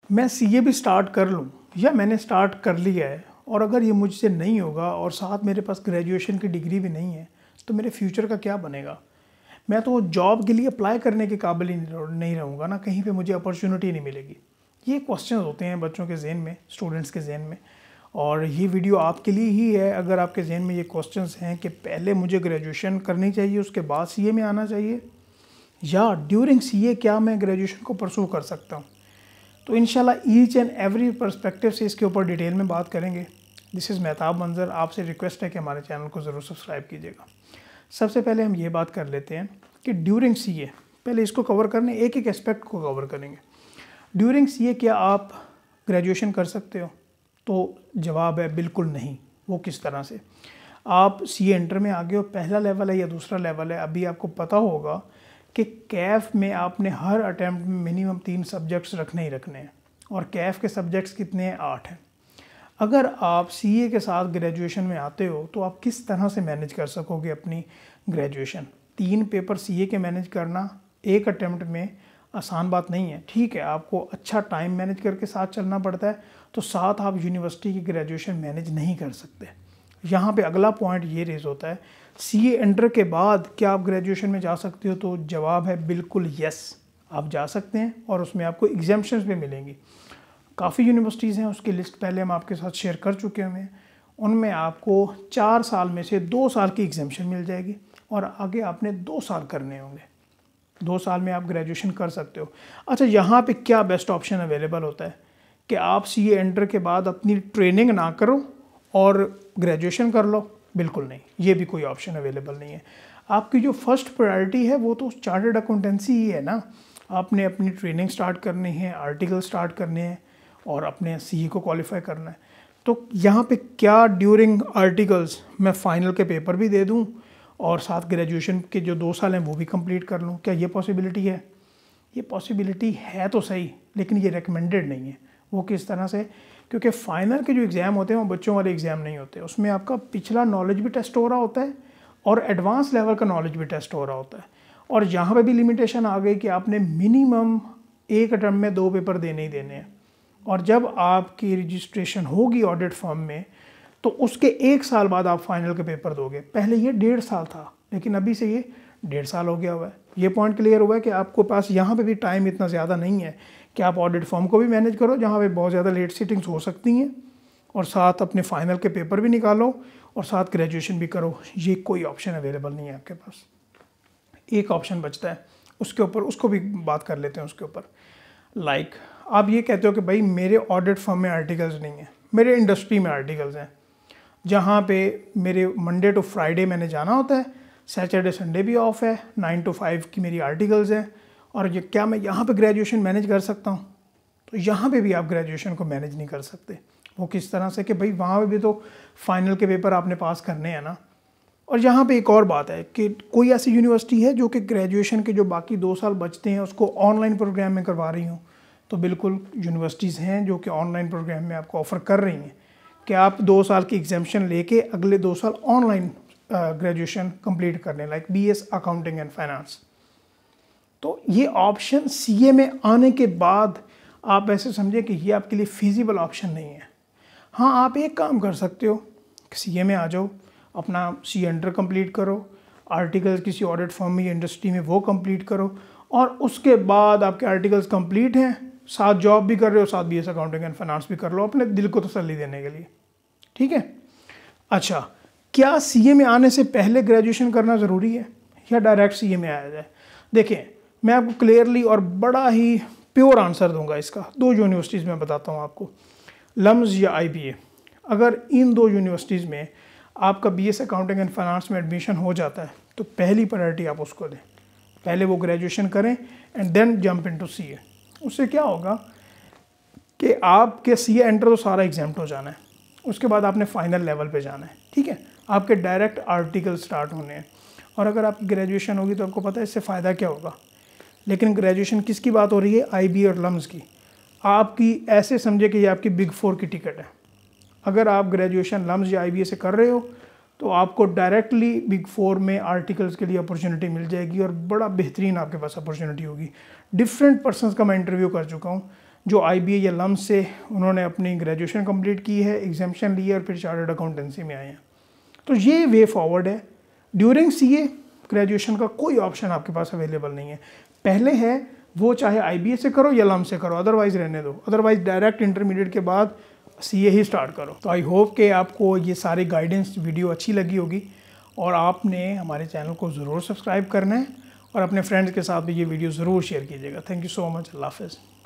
मैं सीए भी स्टार्ट कर लूँ या मैंने स्टार्ट कर लिया है और अगर ये मुझसे नहीं होगा और साथ मेरे पास ग्रेजुएशन की डिग्री भी नहीं है तो मेरे फ्यूचर का क्या बनेगा। मैं तो जॉब के लिए अप्लाई करने के काबिल ही नहीं रहूँगा ना, कहीं पे मुझे अपॉर्चुनिटी नहीं मिलेगी। ये क्वेश्चन होते हैं बच्चों के जहन में, स्टूडेंट्स के जहन में, और ये वीडियो आपके लिए ही है। अगर आपके जहन में ये क्वेश्चंस हैं कि पहले मुझे ग्रेजुएशन करनी चाहिए उसके बाद सीए में आना चाहिए या ड्यूरिंग सीए क्या मैं ग्रेजुएशन को परसू कर सकता हूँ, तो इंशाल्लाह ईच एंड एवरी पर्सपेक्टिव से इसके ऊपर डिटेल में बात करेंगे। दिस इज़ मेहताब मंजर। आपसे रिक्वेस्ट है कि हमारे चैनल को ज़रूर सब्सक्राइब कीजिएगा। सबसे पहले हम ये बात कर लेते हैं कि ड्यूरिंग सीए, पहले इसको कवर करने, एक एक एस्पेक्ट को कवर करेंगे। ड्यूरिंग सीए क्या आप ग्रेजुएशन कर सकते हो? तो जवाब है बिल्कुल नहीं। वो किस तरह से? आप सीए इंटर में आ गए हो, पहला लेवल है या दूसरा लेवल है, अभी आपको पता होगा कि कैफ में आपने हर अटैम्प्ट में मिनिमम 3 सब्जेक्ट्स रखने ही रखने हैं और कैफ के सब्जेक्ट्स कितने हैं? 8 हैं। अगर आप सीए के साथ ग्रेजुएशन में आते हो तो आप किस तरह से मैनेज कर सकोगे अपनी ग्रेजुएशन? 3 पेपर सीए के मैनेज करना एक अटैम्प्ट में आसान बात नहीं है। ठीक है, आपको अच्छा टाइम मैनेज करके साथ चलना पड़ता है, तो साथ आप यूनिवर्सिटी की ग्रेजुएशन मैनेज नहीं कर सकते। यहाँ पे अगला पॉइंट ये रेज होता है, सीए इंटर के बाद क्या आप ग्रेजुएशन में जा सकते हो? तो जवाब है बिल्कुल यस, आप जा सकते हैं और उसमें आपको एग्जाम्पशंस भी मिलेंगी। काफ़ी यूनिवर्सिटीज़ हैं, उसकी लिस्ट पहले हम आपके साथ शेयर कर चुके हैं। उनमें आपको 4 साल में से 2 साल की एग्जाम्पशन मिल जाएगी और आगे आपने 2 साल करने होंगे। 2 साल में आप ग्रेजुएशन कर सकते हो। अच्छा, यहाँ पे क्या बेस्ट ऑप्शन अवेलेबल होता है कि आप सीए इंटर के बाद अपनी ट्रेनिंग ना करो और ग्रेजुएशन कर लो? बिल्कुल नहीं, ये भी कोई ऑप्शन अवेलेबल नहीं है। आपकी जो फर्स्ट प्रायोरिटी है वो तो चार्टर्ड अकाउंटेंसी ही है ना। आपने अपनी ट्रेनिंग स्टार्ट करनी है, आर्टिकल स्टार्ट करने हैं और अपने सीए को क्वालिफाई करना है। तो यहाँ पे क्या ड्यूरिंग आर्टिकल्स मैं फ़ाइनल के पेपर भी दे दूँ और साथ ग्रेजुएशन के जो 2 साल हैं वो भी कंप्लीट कर लूँ? क्या ये पॉसिबिलिटी है? ये पॉसिबिलिटी है तो सही, लेकिन ये रिकमेंडेड नहीं है। वो किस तरह से? क्योंकि फ़ाइनल के जो एग्ज़ाम होते हैं वो बच्चों वाले एग्ज़ाम नहीं होते। उसमें आपका पिछला नॉलेज भी टेस्ट हो रहा होता है और एडवांस लेवल का नॉलेज भी टेस्ट हो रहा होता है। और यहाँ पे भी लिमिटेशन आ गई कि आपने मिनिमम एक अटैम्प्ट में 2 पेपर देने ही देने हैं। और जब आपकी रजिस्ट्रेशन होगी ऑडिट फर्म में तो उसके 1 साल बाद आप फाइनल के पेपर दोगे। पहले ये 1.5 साल था, लेकिन अभी से ये 1.5 साल हो गया हुआ है। ये पॉइंट क्लियर हुआ है कि आपको पास यहाँ पे भी टाइम इतना ज़्यादा नहीं है कि आप ऑडिट फॉर्म को भी मैनेज करो, जहाँ पे बहुत ज़्यादा लेट सीटिंग्स हो सकती हैं, और साथ अपने फाइनल के पेपर भी निकालो और साथ ग्रेजुएशन भी करो। ये कोई ऑप्शन अवेलेबल नहीं है आपके पास। एक ऑप्शन बचता है, उसके ऊपर उसको भी बात कर लेते हैं। उसके ऊपर लाइक आप ये कहते हो कि भाई मेरे ऑडिट फर्म में आर्टिकल्स नहीं है, मेरे इंडस्ट्री में आर्टिकल्स हैं, जहाँ पे मेरे मंडे टू फ्राइडे मैंने जाना होता है, सैटरडे संडे भी ऑफ है, 9 to 5 की मेरी आर्टिकल्स हैं, और ये क्या मैं यहाँ पे ग्रेजुएशन मैनेज कर सकता हूँ? तो यहाँ पे भी आप ग्रेजुएशन को मैनेज नहीं कर सकते। वो किस तरह से कि भाई वहाँ पे भी तो फाइनल के पेपर आपने पास करने हैं ना। और यहाँ पे एक और बात है कि कोई ऐसी यूनिवर्सिटी है जो कि ग्रेजुएशन के जो बाकी 2 साल बचते हैं उसको ऑनलाइन प्रोग्राम में करवा रही हूँ? तो बिल्कुल यूनिवर्सिटीज़ हैं जो कि ऑनलाइन प्रोग्राम में आपको ऑफ़र कर रही हैं कि आप 2 साल की एग्जाम्पशन लेके अगले 2 साल ऑनलाइन ग्रेजुएशन कंप्लीट करने, like BS accounting and finance. तो ये ऑप्शन सीए में आने के बाद आप ऐसे समझे कि ये आपके लिए फिजिबल ऑप्शन नहीं है। हाँ, आप एक काम कर सकते हो, सीए में आ जाओ, अपना सीए इंटर कंप्लीट करो, आर्टिकल्स किसी ऑडिट फर्म में या इंडस्ट्री में वो कंप्लीट करो, और उसके बाद आपके आर्टिकल्स कंप्लीट हैं, साथ जॉब भी कर रहे हो, साथ बीएस अकाउंटिंग एंड फाइनेंस भी कर लो अपने दिल को तसल्ली देने के लिए। ठीक है। अच्छा, क्या सीए में आने से पहले ग्रेजुएशन करना ज़रूरी है या डायरेक्ट सीए में आया जाए? देखिए, मैं आपको क्लियरली और बड़ा ही प्योर आंसर दूंगा इसका। 2 यूनिवर्सिटीज़ में बताता हूँ आपको, लम्स या आईबीए। अगर इन 2 यूनिवर्सिटीज़ में आपका बीएस अकाउंटिंग एंड फाइनेंस में एडमिशन हो जाता है तो पहली प्रायोरिटी आप उसको दें। पहले वो ग्रेजुएशन करें and then jump into CA. उससे क्या होगा कि आपके सीए एंटर तो सारा एग्जाम्प्ट हो जाना है, उसके बाद आपने फाइनल लेवल पे जाना है। ठीक है, आपके डायरेक्ट आर्टिकल स्टार्ट होने हैं, और अगर आपकी ग्रेजुएशन होगी तो आपको पता है इससे फ़ायदा क्या होगा। लेकिन ग्रेजुएशन किसकी बात हो रही है? आईबी और लम्स की। आपकी ऐसे समझे कि ये आपकी बिग 4 की टिकट है। अगर आप ग्रेजुएशन लम्स या आईबीए से कर रहे हो तो आपको डायरेक्टली बिग 4 में आर्टिकल्स के लिए अपॉर्चुनिटी मिल जाएगी और बड़ा बेहतरीन आपके पास अपॉर्चुनिटी होगी। डिफरेंट पर्सनस का मैं इंटरव्यू कर चुका हूँ जो IBA या लम्स से उन्होंने अपनी ग्रेजुएशन कंप्लीट की है, एग्जामिशन ली है और फिर चार्टर्ड अकाउंटेंसी में आए हैं। तो ये वे फॉरवर्ड है। ड्यूरिंग CA ग्रेजुएशन का कोई ऑप्शन आपके पास अवेलेबल नहीं है। पहले है वो चाहे IBA से करो या लम्स से करो, अदरवाइज़ रहने दो, अदरवाइज़ डायरेक्ट इंटरमीडिएट के बाद CA ही स्टार्ट करो। तो आई होप कि आपको ये सारे गाइडेंस वीडियो अच्छी लगी होगी और आपने हमारे चैनल को ज़रूर सब्सक्राइब करना है और अपने फ्रेंड्स के साथ भी ये वीडियो ज़रूर शेयर कीजिएगा। Thank you so much. अल्लाह हाफ़िज़।